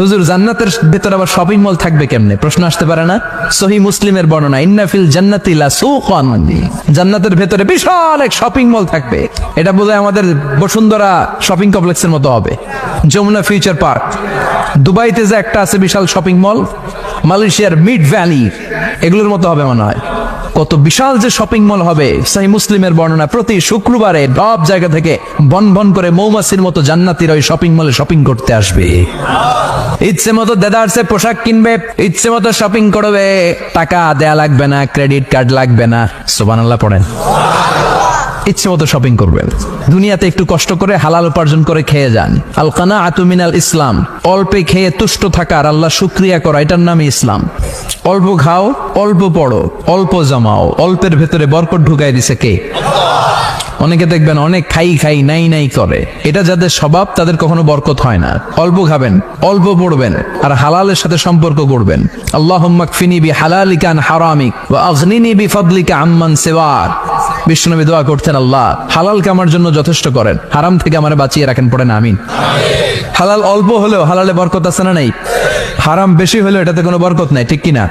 হুজুর জান্নাতের ভেতর আবার শপিং মল থাকবে কেমনে? প্রশ্ন আসতে পারে না? সহিহ মুসলিমের বর্ণনা, ইন্না ফিল জান্নাতি লাসুকান, জান্নাতের ভেতরে বিশাল এক শপিং মল থাকবে। এটা বোধহয় আমাদের বসুন্ধরা শপিং কমপ্লেক্সের মতো হবে, যমুনা ফিউচার পার্ক। দুবাইতে যে একটা আছে বিশাল শপিং মল, মালয়েশিয়ার মিড ভ্যালি, এগুলোর মতো হবে মনে হয়। কত বিশাল যে শপিং মল হবে। সহিহ মুসলিমের বর্ণনা, প্রতি শুক্রবারে সব জায়গা থেকে বন বন করে মৌমাছির মতো জান্নাতীরা ওই শপিং মলে শপিং করতে আসবে। ইচ্ছে মতো দেদারসে পোশাক কিনবে, ইচ্ছে মতো শপিং করবে, টাকা দেয়া লাগবে না, ক্রেডিট কার্ড লাগবে না। সুবহানাল্লাহ পড়েন। ইচ্ছে মতো শপিং করবেন। দুনিয়াতে একটু কষ্ট করে হালাল উপার্জন করে খেয়ে যান। আল কানাআতু মিনাল ইসলাম, অল্পে খেয়ে তুষ্ট থাকা আর আল্লাহ শুকরিয়া করা, এটার নামই ইসলাম। অল্প খাও, অল্প পড়ো, অল্প জমাও, অল্পের ভেতরে বরকত ঢুকাই দিছে কে? অনেকে দেখবেন অনেক খাই খাই নাই নাই করে, এটা যাদের স্বভাব তাদের কখনো বরকত হয় না। অল্প খাবেন, অল্প পড়বেন, আর হালালের সাথে সম্পর্ক করবেন। আল্লাহুম্মা কফিনি বিহালালিকা আন হারামিক ওয়া আগনিনি বিফাদলিকা আম্মান সিওয়াক। বিশ্বনবী দোয়া করতেন, আল্লাহ হালালকে আমার জন্য যথেষ্ট করেন, হারাম থেকে আমারে বাঁচিয়ে রাখেন। পড়েন আমিন। হালাল অল্প হলেও হালালে বরকত আছে না নাই? হারাম বেশি হলেও এটাতে কোনো বরকত নাই, ঠিক কিনা?